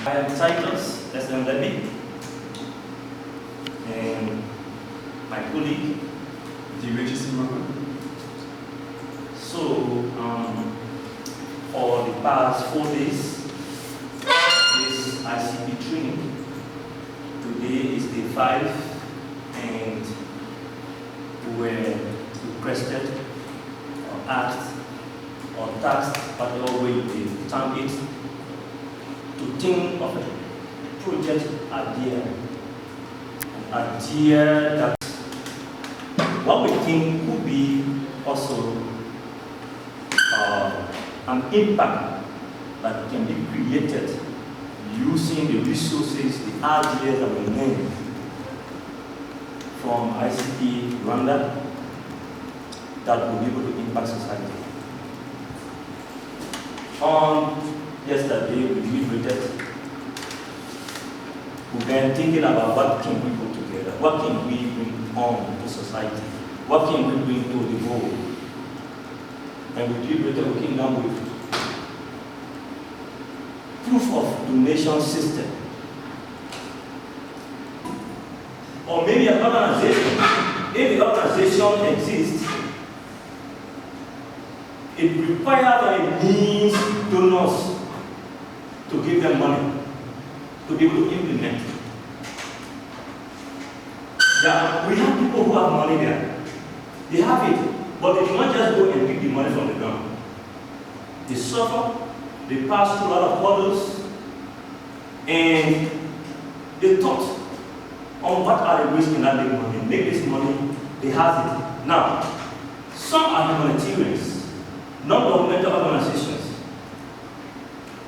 I am Titus S.M. Levy, and my colleague, So, for the past 4 days, this ICP training, today is day 5, and we were requested or asked or tasked, whatever way you term it, to think of a project idea. An idea that what we think could be also an impact that can be created using the resources, the ideas that we learned from ICP Rwanda that will be able to impact society. Yesterday, we deliberated. We were thinking about what can we put together, what can we bring on to society, what can we bring to the world. And we deliberated, we came down with proof of donation system. Or maybe an organization. If the organization exists, it requires or it needs donors to give them money to be able to implement. Yeah, we have people who have money there. They have it, but they do not just go and pick the money from the ground. They suffer, they pass through a lot of hurdles, and they thought on what are the ways in that make money. Make this money, they have it. Now, some are humanitarians, non-governmental organizations.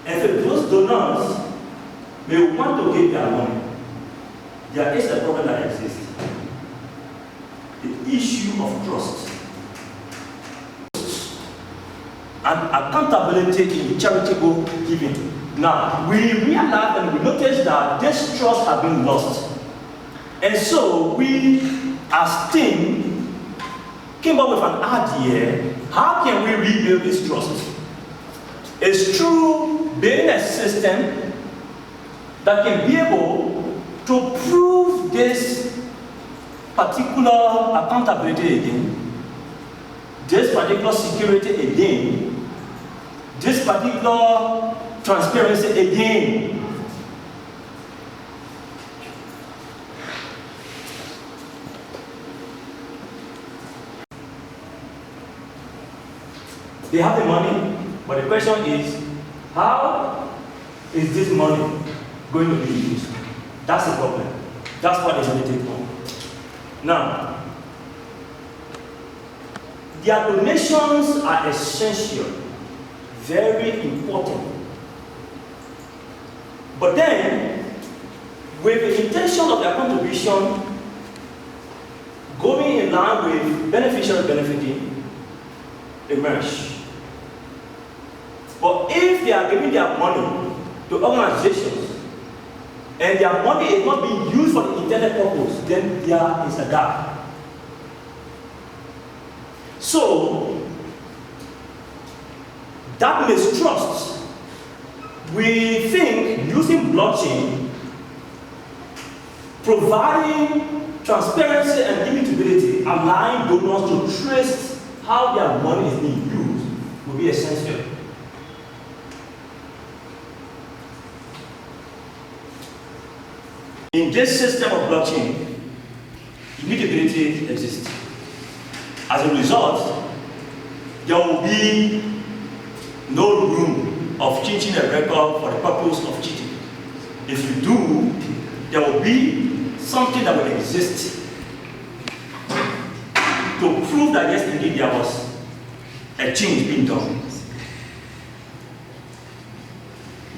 And so those donors may want to give their money. There is a problem that exists. The issue of trust and accountability in charitable giving. Now, we realize and we notice that this trust has been lost. And so we, as team, came up with an idea. How can we rebuild this trust? It's through building a system that can be able to prove this particular accountability again, this particular security again, this particular transparency again. They have the money, but the question is, how is this money going to be used? That's the problem. That's what they meditate on. Now, their donations are essential, very important. But then, with the intention of their contribution going in line with beneficiary benefiting, emerge. But if they are giving their money to organizations and their money is not being used for the intended purpose, then there is a gap. So, that mistrust, we think using blockchain, providing transparency and immutability, allowing donors to trace how their money is being used, will be essential. In this system of blockchain, immutability exists. As a result, there will be no room of changing a record for the purpose of cheating. If you do, there will be something that will exist to prove that yes, indeed, there was a change being done.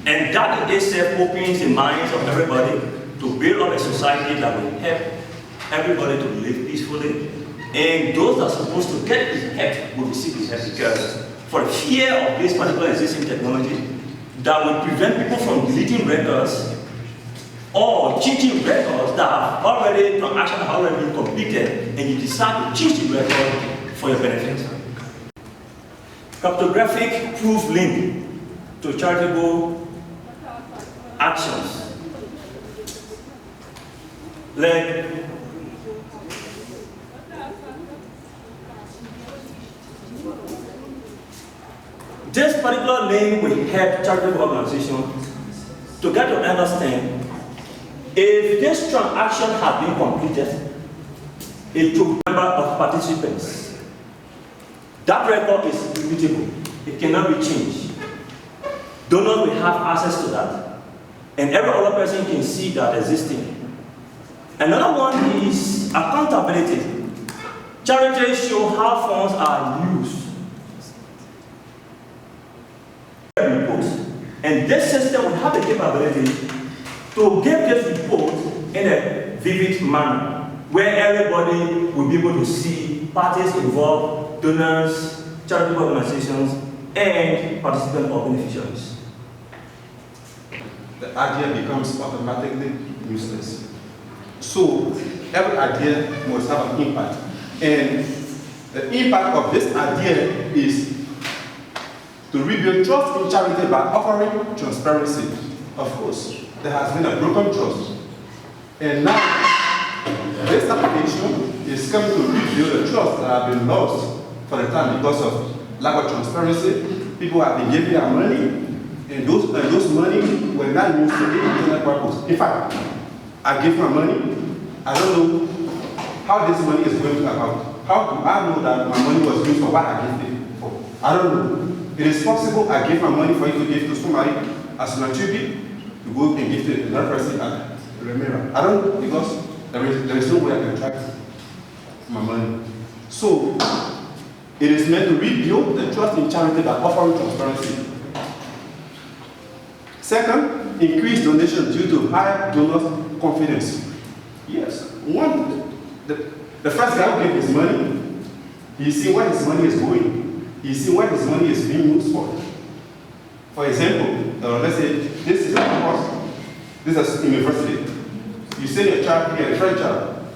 And that in itself opens the minds of everybody to build up a society that will help everybody to live peacefully. And those that are supposed to get this help will receive this help, because for fear of this particular existing technology that will prevent people from deleting records or changing records that have already, transactions have already been completed, and you decide to change the record for your benefit. Cryptographic proof link to charitable actions. Like, this particular link will help charitable organizations to get to understand if this transaction has been completed, it took number of participants. That record is immutable. It cannot be changed. Donors will have access to that. And every other person can see that existing. Another one is accountability. Charities show how funds are used. And this system will have the capability to give this report in a vivid manner, where everybody will be able to see parties involved, donors, charitable organizations, and participant or beneficiaries. The idea becomes automatically useless. So every idea must have an impact. And the impact of this idea is to rebuild trust in charity by offering transparency. Of course, there has been a broken trust. And now, this application is coming to rebuild the trust that has been lost for the time because of lack of transparency. People have been giving their money, and those money were not used for any intended purpose. In fact, I give my money, I don't know how this money is going to account. How do I know that my money was used for what I gave it for? I don't know. It is possible I give my money for you to give to somebody as an tribute, to go and give to another person at Remera. I don't know, because there is no way I can track my money. So, it is meant to rebuild the trust in charity by offering transparency. Second, increase donations due to higher donor confidence. Yes, the first guy who gave his money, he see where his money is going. You see what his money is being used for. For example, let's say this is a course, this is a university. You send your child here, a French child.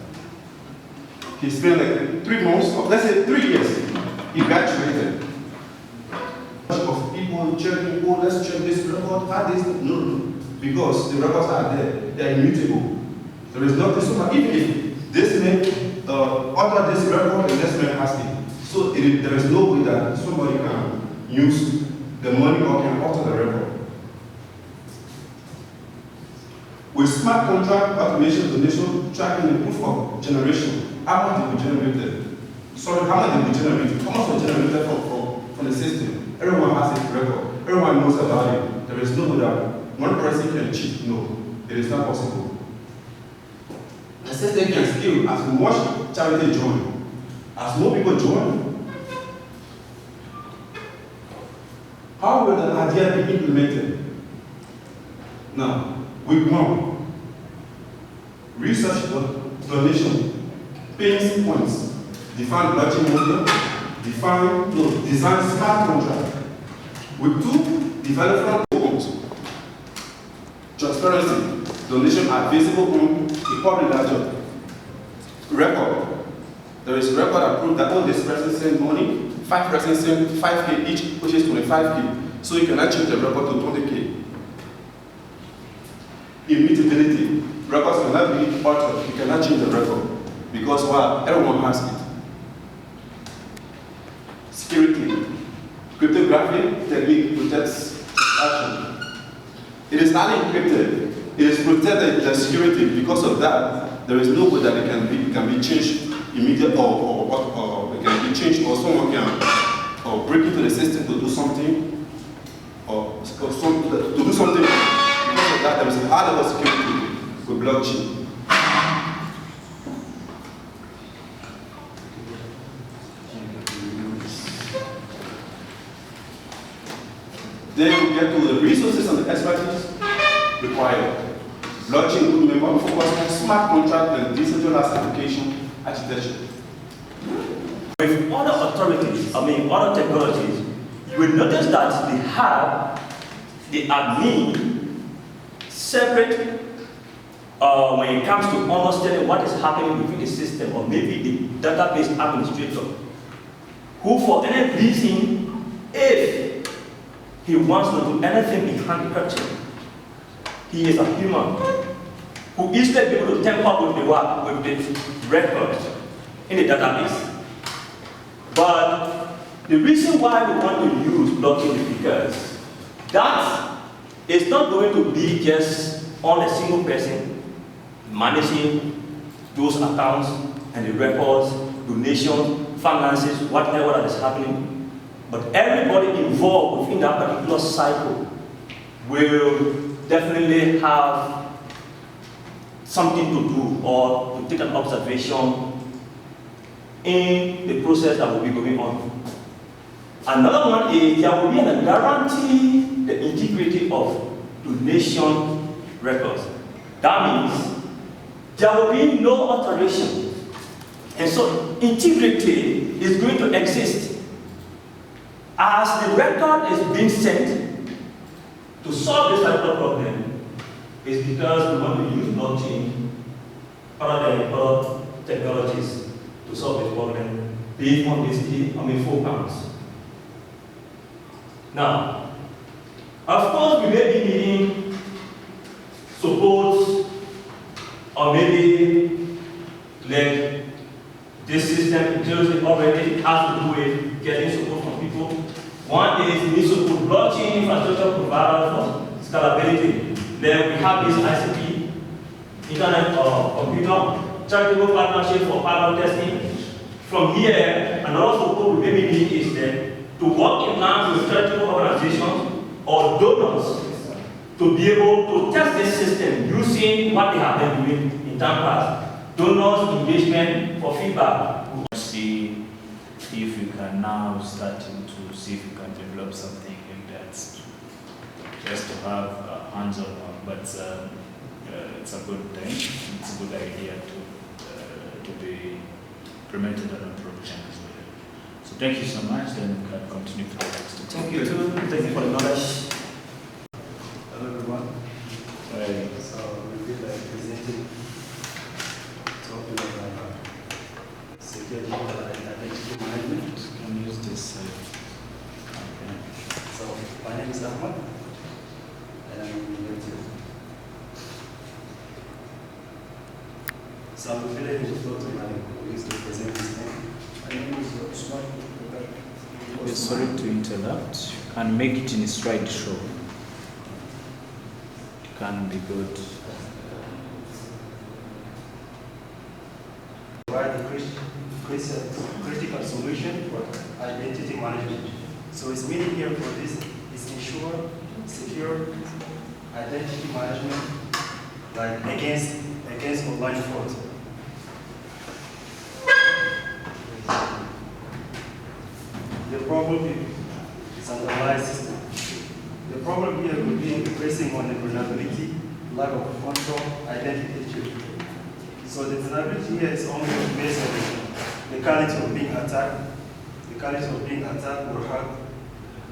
He spent like 3 months, or let's say 3 years. He graduated. Of people checking, oh, let's check this record, add this. No, because the records are there, they are immutable. There is nothing so much. Even if this man ordered this record and this man has it. So there is no way that somebody can use the money or can alter the record. With smart contract automation donation tracking and proof of generation, how much did we generate? Sorry, how much did we generate? How much was generated from the system? Everyone has a record. Everyone knows about it. There is no way that one person can cheat. No, it is not possible. The system can scale as much charity join. As more people join, how will the idea be implemented? Now, with more research donation, pain points, define blockchain model, design smart contract. With 2, develop goals. Transparency, donation are visible on a public ledger. Record. There is a record that proves that all this person sent money, 5 persons sent 5K each, which is 25K. So you cannot change the record to 20K. Immutability. Records cannot be altered. You cannot change the record. Because everyone has it. Security. Cryptography technique protects transaction. It is highly encrypted. It is protected the security. Because of that, there is no way that it can be changed immediately, or it can be changed, or someone can break into the system to do something, or to do something. Because of that, there is a high level of security with blockchain. Then we get to the resources and the expertise required. Blockchain group member focus on smart contract and decentralized application architecture. With other authorities, other technologies, you will notice that they have the admin separate when it comes to understanding what is happening within the system, or maybe the database administrator, who for any reason, if he wants to do anything behind the curtain, He is a human who is able to tamper with the work, with the records in the database. But the reason why we want to use blockchain is because that is not going to be just on a single person managing those accounts and the records, donations, finances, whatever that is happening. But everybody involved within that particular cycle will definitely have something to do or to take an observation in the process that will be going on. Another one is there will be a guarantee the integrity of donation records. That means there will be no alteration. And so integrity is going to exist. As the record is being sent to solve this particular problem, is because we want to use blockchain other technologies to solve this problem based on these 4 counts. Now, of course, we may be needing support, or maybe like this system includes already has to do with getting support from people. One is we need support blockchain infrastructure provider for scalability. Then we have this ICP, Internet Computer, charitable partnership for pilot testing. From here, another support we maybe need is to work in line with charitable organizations or donors to be able to test this system using what they have been doing in time past. Donors engagement for feedback. See if you can now start to see if you can develop something like that, just to have hands-on. But it's a good thing. It's a good idea to be implemented on a production as well. So thank you so much. Then we can continue to the next. Thank you too. Thank you for the knowledge. Hello everyone. Right. So we will be presenting topic of security and identity management. Can use this. Okay. So my name is Ahmad, and I'm going to. So I'm affiliated with Dr. Malik, who is to present this name. My name is Usman. Sorry to interrupt. You can make it in a slideshow. It can be good. Provide a critical solution for identity management. So its meaning here for this is ensure secure identity management, like against online fraud. The problem is underlying system. The problem here will be pressing on the vulnerability, lack of control, identity issue. So the vulnerability here is only based on the mechanics of being attacked. The mechanics of being attacked or hacked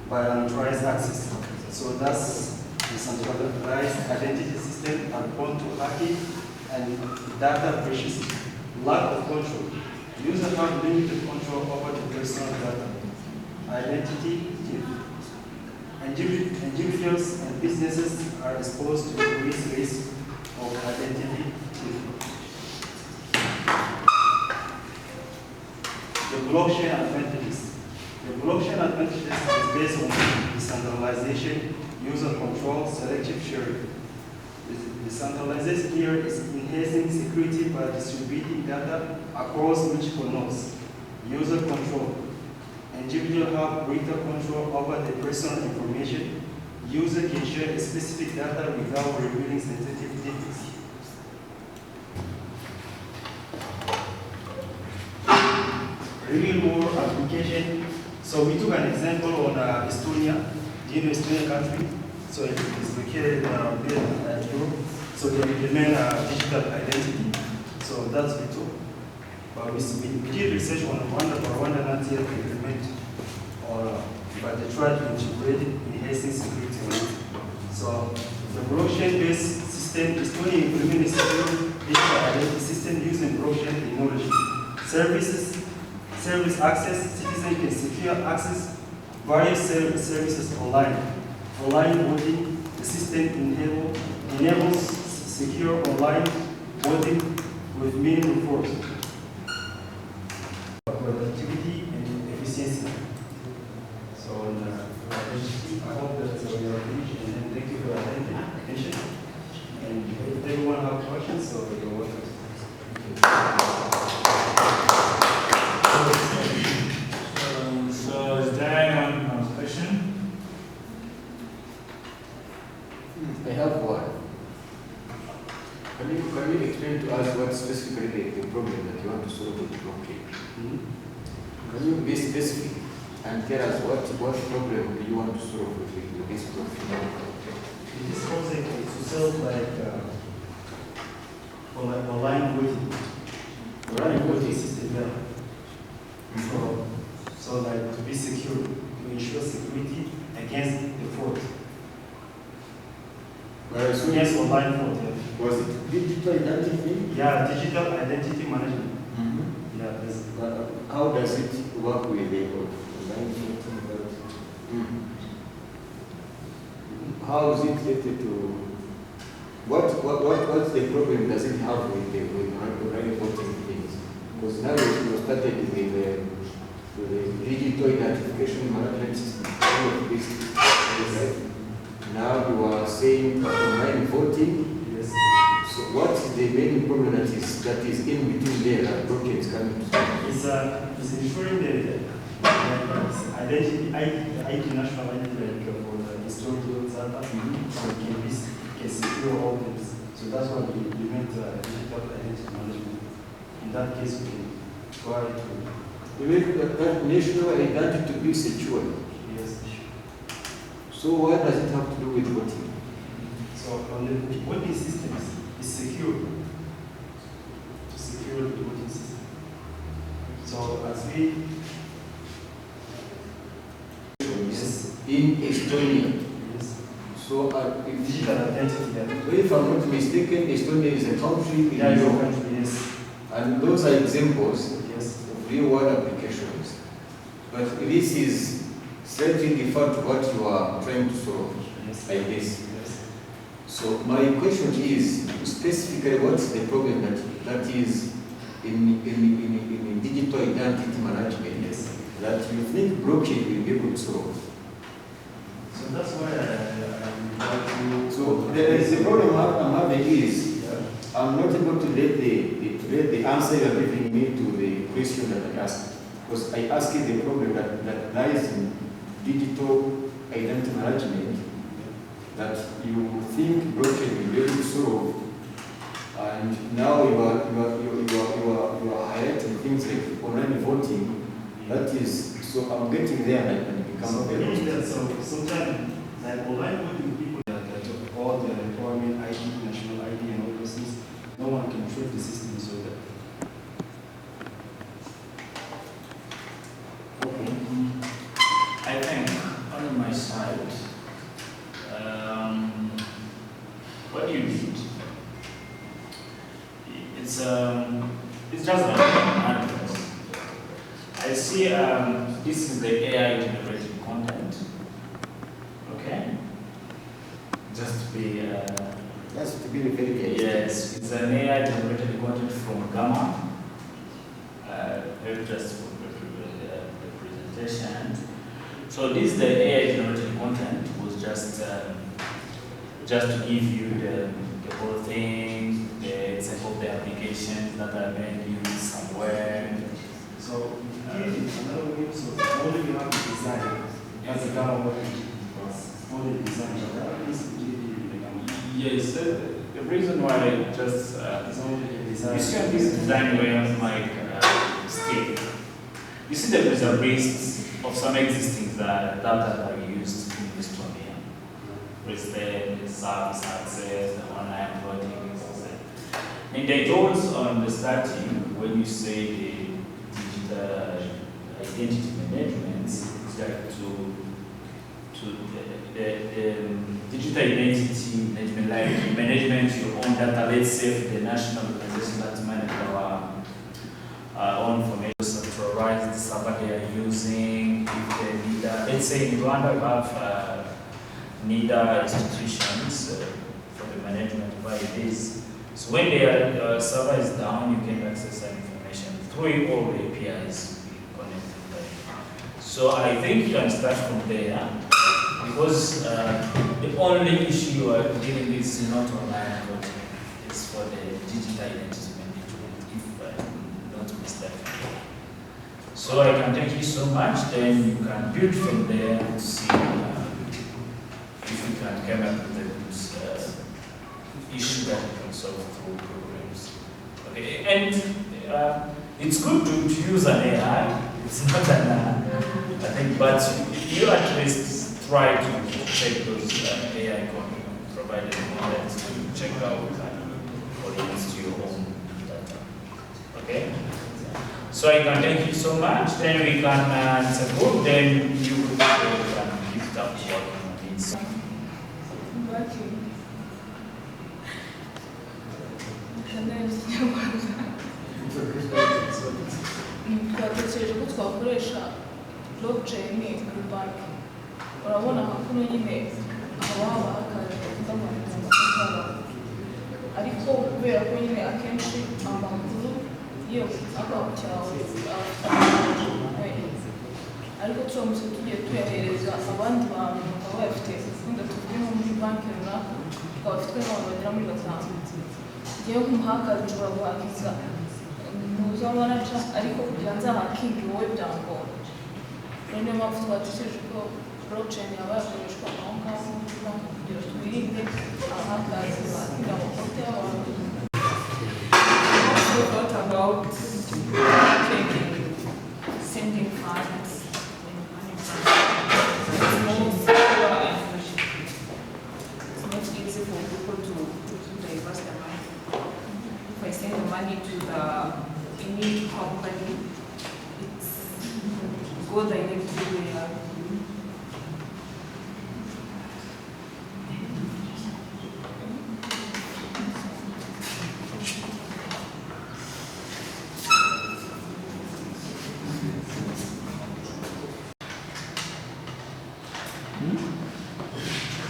by unauthorized access. So that's the centralized identity system are prone to hacking and data breaches. Lack of control. Users have limited control over the personal data. Identity individuals and businesses are exposed to increased risk of identity theft. The blockchain advantages. The blockchain advantages is based on decentralization, user control, selective sharing. The decentralization here is enhancing security by distributing data across multiple nodes. User control. Individuals have greater control over their personal information. User can share specific data without revealing sensitive data. Real-world application. So we took an example on Estonia. Do you know Estonian country? So it is located in Europe. So they implement digital identity. So that's we took. But we did research on Rwanda, but Rwanda not yet implement, but they try to integrate it, enhancing security on it. So the blockchain-based system is only implementing a secure digital identity system using blockchain technology. Service access, citizens can secure access various services online. Online voting, the system enables secure online voting with minimum force, productivity and efficiency. So, I hope that we are finished, and then thank you for your attention. And if anyone have questions, so you're welcome. So is there anyone with a question? I have one. Can you explain to us what specifically the problem that you want to solve with the blockchain? Can you be specific and tell us what problem do you want to solve with this blockchain? This project is to solve like online voting. Online voting system, yeah. So like to be secure, to ensure security against the fraud. Against online fraud, yeah. Was it digital identity? Yeah, digital identity management. Yeah, How does it work with the online voting? How is it related to what's the problem does it have with the online voting things? Because now you started with the digital identification management system. All of this, right? Now you are saying online voting. yes. So what is the main problem that is in between there that blockchain is coming to solve? It's ensuring the identity, ID, national identity, like for the historical data, so it can secure all things. So that's why we implement digital identity management. In that case, we can try to. You make that national identity to be secure. Yes. So what does it have to do with voting? So on the voting systems is secure. To secure the voting system. So as we In Estonia. yes. So if Digital identity, yeah. if I'm not mistaken, Estonia is a country in Yeah, it's a Europe, country, yes. and those are examples Yes. of real-world applications. But this is slightly different to what you are trying to solve, Yes. like this. Yes. So my question is specifically what's the problem that is in digital identity management Yes. that you think blockchain will be able to solve? So that's why I'm trying to. So the problem I'm having is Yeah. I'm not able to let the answer you are giving me to the question that I asked. Because I asked you the problem that lies in digital identity management that you think blockchain will be able to solve, and now you are highlighting things like online voting. That is, so I'm getting there and I can become So very so sometimes like online voting people that all the requirement ID, national ID and all those things, no one can trade the system so that. Okay. I think on my side, what do you need? It's just an manifest. I see this is the AI generated content. Okay? Just to be That's to be very clear. yes, it's an AI generated content from Gamma. Just for the presentation. So this the AI generated content was just to give you the whole thing, the example of the applications that are being used somewhere. So another way, so only you have to design as a government only design. So that means to give you the government. Yes, the reason why I just It's only the design. you see on this design where I'm like stick. You see the reservists of some existing that are used in Estonia. With the service access, the online voting, etc. And they told on the starting when you say the digital identity management is like to the digital identity management, like management your own data. Let's say the national organization that manage our own information, centralize the server they are using. If they need, let's say in Rwanda we have NIDA institutions for the the management of IDs. So when their server is down, you can access that information through all the APIs we connected there. So I think you can start from there, because the only issue you are dealing with is not online voting, it's for the digital identity management, if not mistaken. So I can thank you so much, then you can build from there and see if you can come up with a issue that you can solve through programs. Okay, and it's good to use an AI. It's not an I think, but you at least try to check those AI provided models to check out audience to your own data. Okay. So I can thank you so much. Then we can it's a good. Then you can lift up working on it. twatekereje ko twakoresha blockchain kuri banki. Urabona hakuno nyine ababa hakaje ndamwandika ariko kubera ko nyine akenshi amakuru iyo account yawe ariko turamutse tugiye tuyahereza abandi bantu bakaba bafite gahunda tuvuge nko muri banki runaka tukaba bafite n'abantu bagera muri batanu. Ngewe nk'umuhakazi nshobora guhakiza muza manager ariko kugira nzahakinge wowe byangora. Rero niyo mpamvu twatekereje ko blockchain yaba yakoreshwa aho ngaho kugira twirinde abahakazi bahakinga amakonti y'abantu. We thought about taking sending funds and money it's not easy for people to divest their money. If I send the money to any company, it's go directly where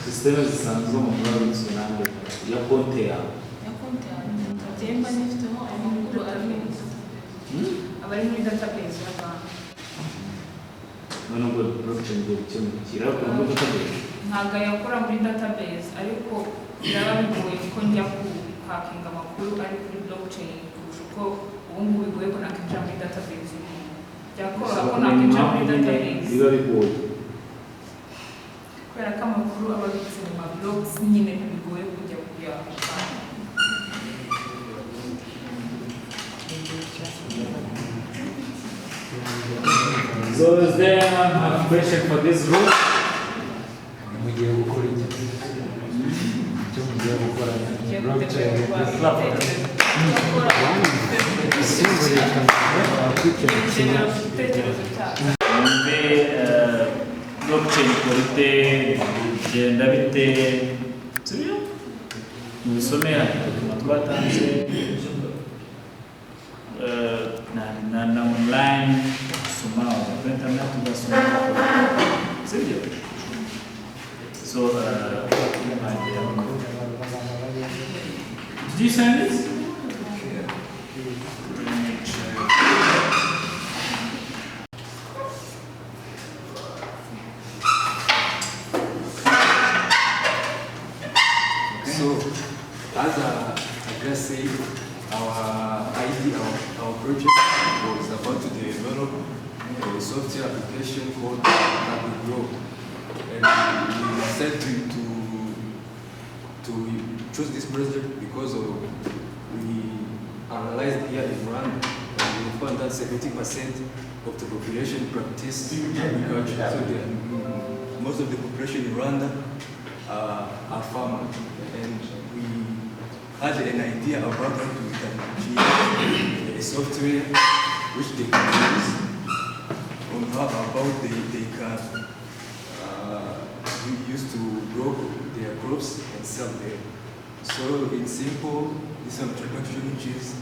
Sistema zisanzwe mu province nande ya konte yawe. Temba nifiteho amakuru abari muri database y'abantu. None ubwo blockchain bwo gukemukira ku database. Ntabwo yakora muri database ariko byaba bigoye ko njya kuhakinga amakuru ari kuri blockchain kurusha uko ubu ngubu bigoye ko nakinjira muri database. Byakora ko nakinjira muri database. Biba bigoye. Kubera ko amakuru aba abitse mu mablogs nyine ntibigoye kujya kuyahakana. So is there a question for this group? Mugiye gukora iki? Cyo mugiye gukora blockchain blockchain korite genda bite sibyo musomera twatanze na online soma kwa internet ugasoma sibyo so did you send this? So, as I just said, our project was about to develop a software application called Grow, and we decided to choose this project because we analyzed here in Rwanda and we found that 70% of the population practice agriculture. So most of the population in Rwanda are farmers, and we had an idea about how we can create a software which they can use on how about they can use to grow their crops and sell them. So in simple, this introduction which is,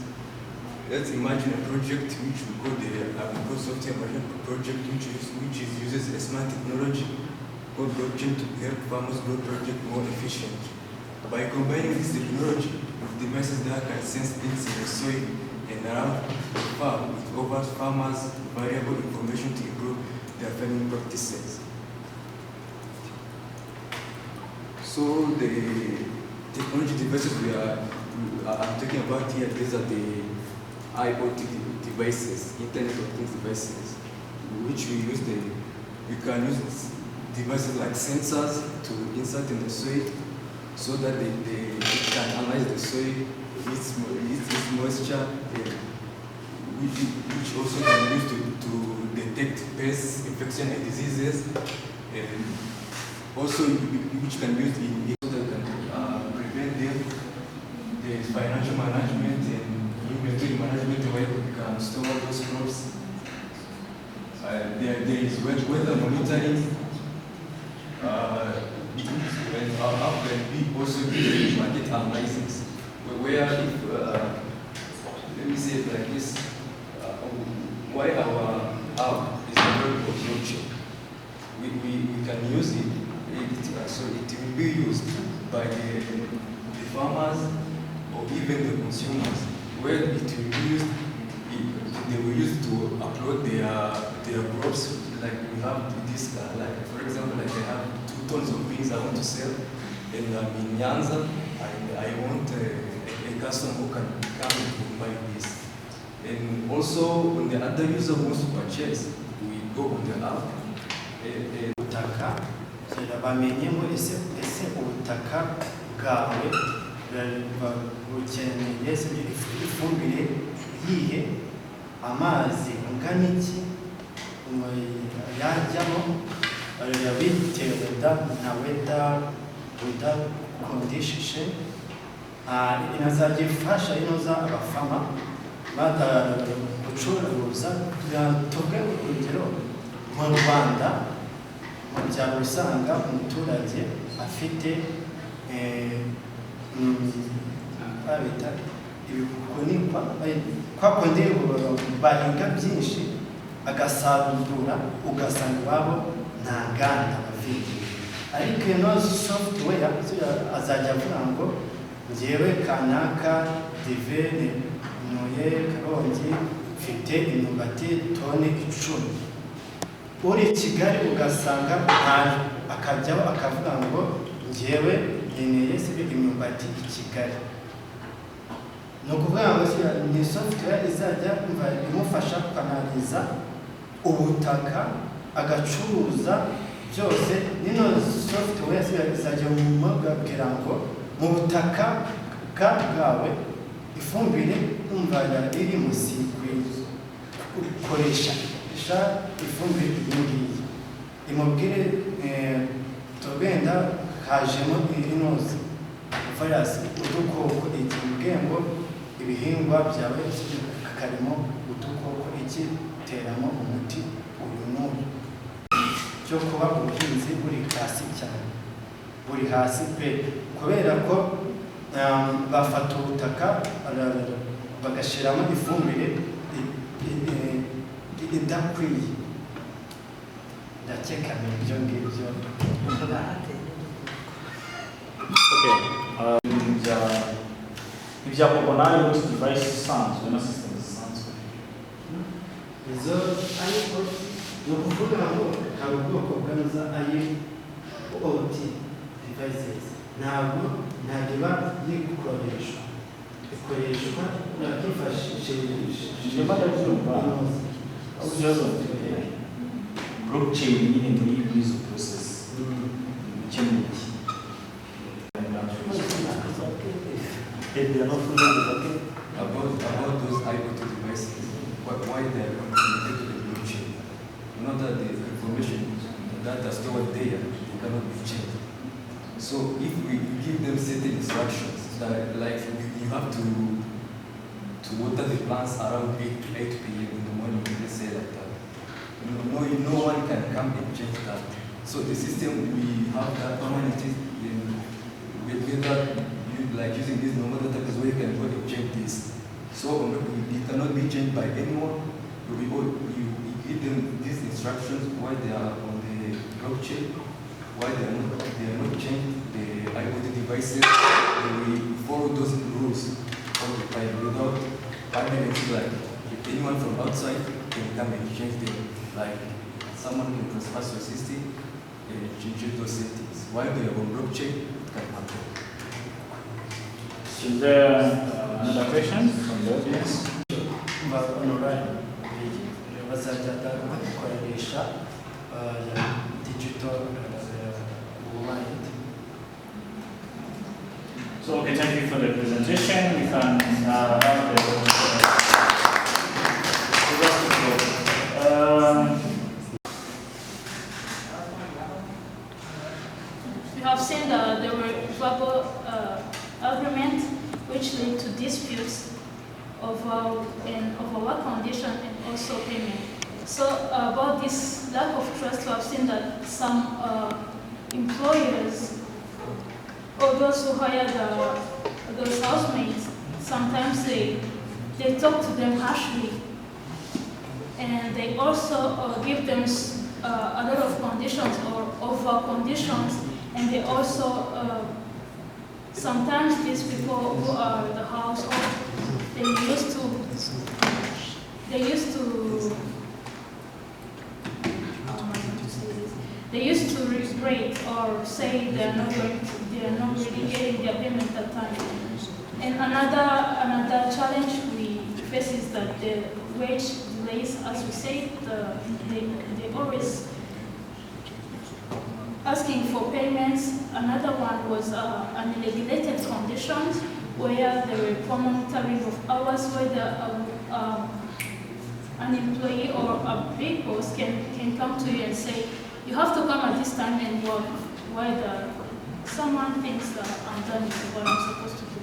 let's imagine a project which we call the agricultural software management project which uses a smart technology called blockchain to help farmers grow project more efficient. By combining this technology with devices that can sense things in the soil and around the farm, it offers farmers valuable information to improve their farming practices. So the technology devices I'm talking about here, these are the IoT devices, Internet of Things devices, which we can use devices like sensors to insert in the soil so that it can analyze the soil, its moisture, which also can be used to detect pests, infection and diseases, and also which can be used in so that can prevent them. There is financial management and inventory management where we can store those crops. There is weather monitoring. And our can be also be market analysis, where if let me say it like this, why our app is a very approach. We can use it, so it will be used by the farmers or even the consumers, where it will be used, they will use to upload their crops. Like we have this, like for example, like I have 2 tons of beans I want to sell, and I'm in Nyanza, and I want a customer who can come and buy this. And also, when the other user wants to purchase, we go on the app. Ubutaka bamenyemo ese ubutaka bwawe bukeneye ifumbire yihe, amazi angana iki yajyamo, bitewe na weather condition, inazajya ifasha inoza abafama gucuruza. Tuvuge urugero mu Rwanda, mu byaro usanga umuturage afite babita ibikunikwa, kwa kundi bahinga byinshi agasarura, ugasanga iwabo nta nganda bafite. Ariko ino software azajya avuga ngo njyewe kanaka divene ntuye Karongi mfite imyumbati toni 10. Uri Kigali ugasanga akajyaho akavuga ngo njyewe nkeneye imyumbati i Kigali. Ni ukuvuga ngo ni software izajya imufasha kukanaliza ubutaka, agacuruza byose. Nino software izajya mubwira ngo mu butaka bwawe ifumbire iri musikwi ukoresha ifumbire iyi, imubwire tugenda hajemo inoze virus, udukoko, ikimubwire ngo ibihingwa byawe karimo udukoko, teramo umuti uyu n'uyu, cyo kuba ubuhinzi buri hasi cyane, buri hasi pe, kubera ko bafata ubutaka bagashyiramo ifumbire idakwiye. Ndakeka ibyo ngibyo. ibyakorwa nawe muri device isanzwe na system zisanzwe. Izo ariko ni ukuvuga ngo hari ubwoko bw'amaza IoT devices, ntabwo iba yikoreshwa, ikoreshwa hifashishije blockchain nyine muri izo process ikemuye. About those IoT devices, why they are connected to the blockchain. You know that the information that is stored there, they cannot be changed. So if we give them certain instructions, that like you have to water the plants around 8 p.m. in the morning, let's say like that. No one can come and change that. So the system, we have that permanently whether you like using this normal database where you can go and check this. So it cannot be changed by anyone. You give them these instructions, why they are on the blockchain, why they are not changed. the IoT devices, we follow those rules all the time without permanently, like, if anyone from outside can come and change them, like someone can trespass your system and change those settings. While they are on blockchain, it can happen. Is there another question from the audience? bazajya bakoresha digital wallet. So, okay, thank you for the presentation. We can have the We have seen that there were verbal agreements which lead to disputes over work condition and also payment. So about this lack of trust, we have seen that some employers or those who hire those housemates, sometimes they talk to them harshly, and they also give them a lot of conditions or over conditions, and they also sometimes these people who are the household, they used to regret or say they are not really getting their payment at time. And another challenge we face is that the wage delays, as we say, they always asking for payments. Another one was unregulated conditions, where there were monitoring of hours, where an employee or a big boss can come to you and say, you have to come at this time and work, while someone thinks that I'm done with what I'm supposed to do.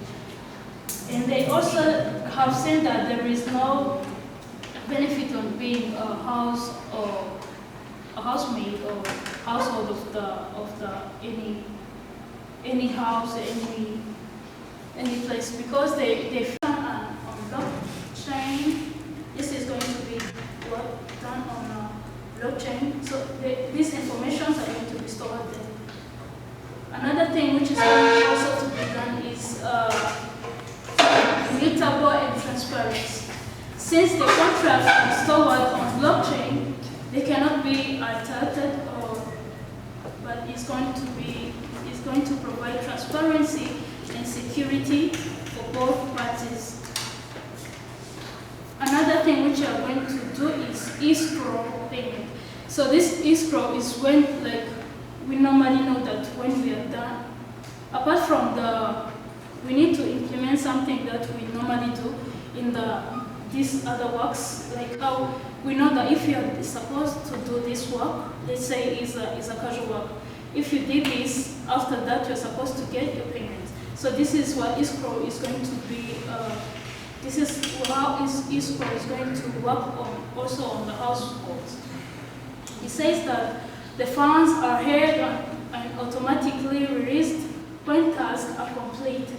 And they also have said that there is no benefit on being a house or a housemaid or household of the any house, any place, because they found on blockchain. This is going to be done on blockchain, so these informations are going to be stored there. Another thing which is going also to be done is immutable and transparency. Since the contracts are stored on blockchain, they cannot be altered, but it's going to provide transparency and security for both parties. Another thing which we are going to do is escrow payment. So this escrow is when, like, we normally know that when we are done, apart from we need to implement something that we normally do in these other works, like how we know that if you are supposed to do this work, let's say is a casual work, if you did this, after that you're supposed to get your payment. So this is what escrow is going to be. This is how escrow is going to work also on the households. It says that the funds are held and automatically released when tasks are completed.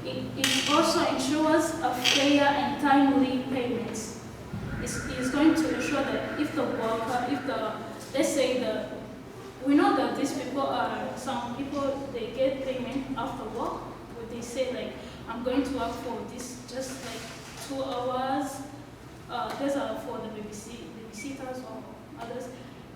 It also ensures a fair and timely payments. It's going to ensure that if the worker, let's say we know that these people some people, they get payment after work, but they say like, I'm going to work for this just like 2 hours. Those are for the babysitters or others.